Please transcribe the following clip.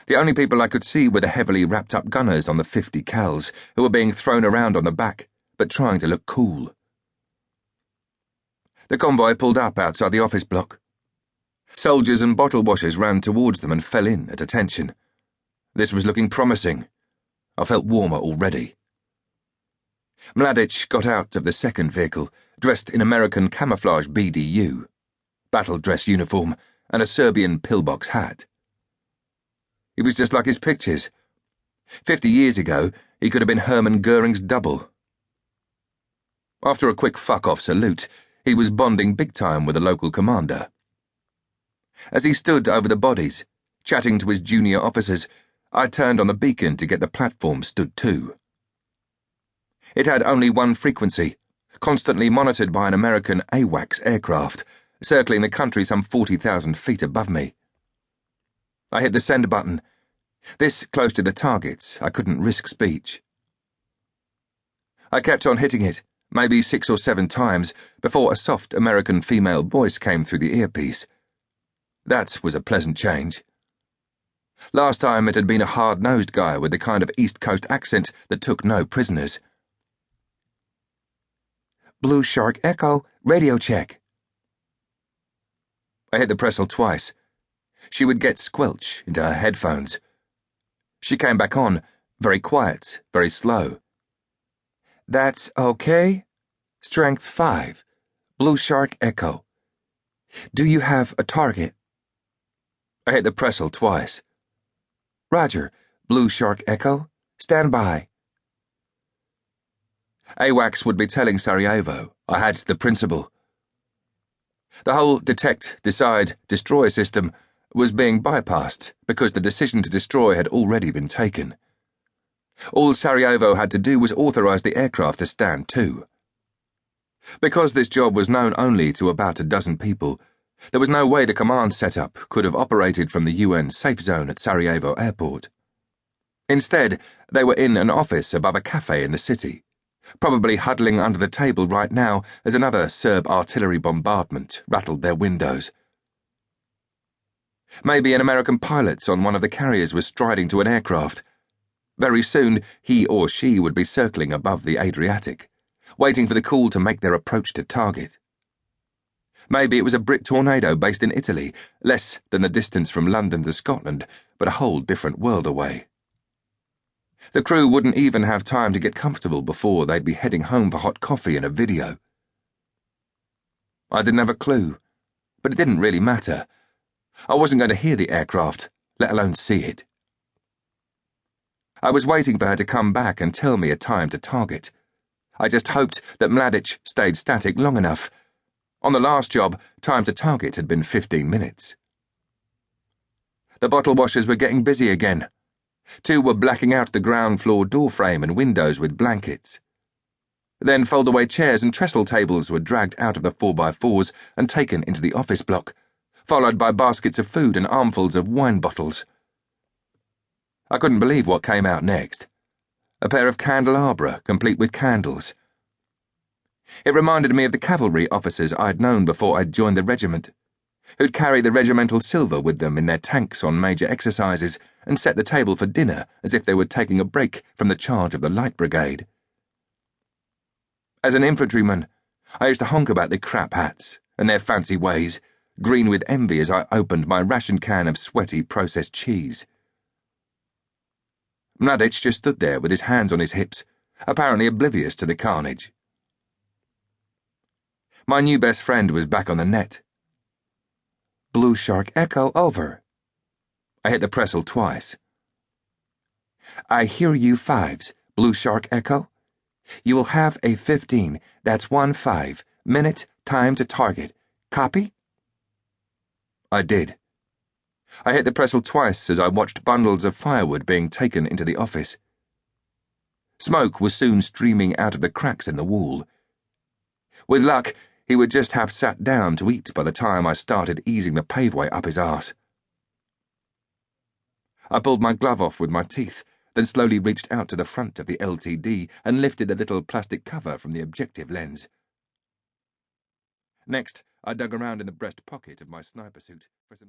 The only people I could see were the heavily wrapped-up gunners on the 50 cals who were being thrown around on the back, but trying to look cool. The convoy pulled up outside the office block. Soldiers and bottle washers ran towards them and fell in at attention. This was looking promising. I felt warmer already. Mladic got out of the second vehicle, dressed in American camouflage BDU, battle dress uniform, and a Serbian pillbox hat. He was just like his pictures. 50 years ago, he could have been Hermann Goering's double. After a quick fuck-off salute, he was bonding big time with a local commander. As he stood over the bodies, chatting to his junior officers, I turned on the beacon to get the platform stood too. It had only one frequency, constantly monitored by an American AWACS aircraft, circling the country some 40,000 feet above me. I hit the send button. This close to the targets, I couldn't risk speech. I kept on hitting it, maybe 6 or 7 times, before a soft American female voice came through the earpiece. That was a pleasant change. Last time it had been a hard-nosed guy with the kind of East Coast accent that took no prisoners. Blue Shark Echo, radio check. I hit the Pressel twice. She would get squelch into her headphones. She came back on, very quiet, very slow. That's okay? Strength 5. Blue Shark Echo. Do you have a target? I hit the Pressel twice. Roger, Blue Shark Echo. Stand by. AWACS would be telling Sarajevo I had the principal. The whole detect, decide, destroy system was being bypassed because the decision to destroy had already been taken. All Sarajevo had to do was authorize the aircraft to stand to. Because this job was known only to about a dozen people, there was no way the command setup could have operated from the UN safe zone at Sarajevo Airport. Instead, they were in an office above a cafe in the city, probably huddling under the table right now as another Serb artillery bombardment rattled their windows. Maybe an American pilot on one of the carriers was striding to an aircraft. Very soon, he or she would be circling above the Adriatic, waiting for the call to make their approach to target. Maybe it was a Brit tornado based in Italy, less than the distance from London to Scotland, but a whole different world away. The crew wouldn't even have time to get comfortable before they'd be heading home for hot coffee and a video. I didn't have a clue, but it didn't really matter. I wasn't going to hear the aircraft, let alone see it. I was waiting for her to come back and tell me a time to target. I just hoped that Mladic stayed static long enough. On the last job, time to target had been 15 minutes. The bottle washers were getting busy again. 2 were blacking out the ground floor door frame and windows with blankets. Then fold-away chairs and trestle tables were dragged out of the 4x4s and taken into the office block, followed by baskets of food and armfuls of wine bottles. I couldn't believe what came out next. A pair of candelabra, complete with candles. It reminded me of the cavalry officers I'd known before I'd joined the regiment, who'd carry the regimental silver with them in their tanks on major exercises and set the table for dinner as if they were taking a break from the charge of the Light Brigade. As an infantryman, I used to honk about the crap hats and their fancy ways, green with envy as I opened my ration can of sweaty processed cheese. Mladic just stood there with his hands on his hips, apparently oblivious to the carnage. My new best friend was back on the net. Blue Shark Echo over. I hit the Pressel twice. I hear you 5s, Blue Shark Echo. You will have a 15, that's 1-5, minute, time to target. Copy? I did. I hit the Pressel twice as I watched bundles of firewood being taken into the office. Smoke was soon streaming out of the cracks in the wall. With luck, he would just have sat down to eat by the time I started easing the paveway up his arse. I pulled my glove off with my teeth, then slowly reached out to the front of the LTD and lifted a little plastic cover from the objective lens. Next, I dug around in the breast pocket of my sniper suit for some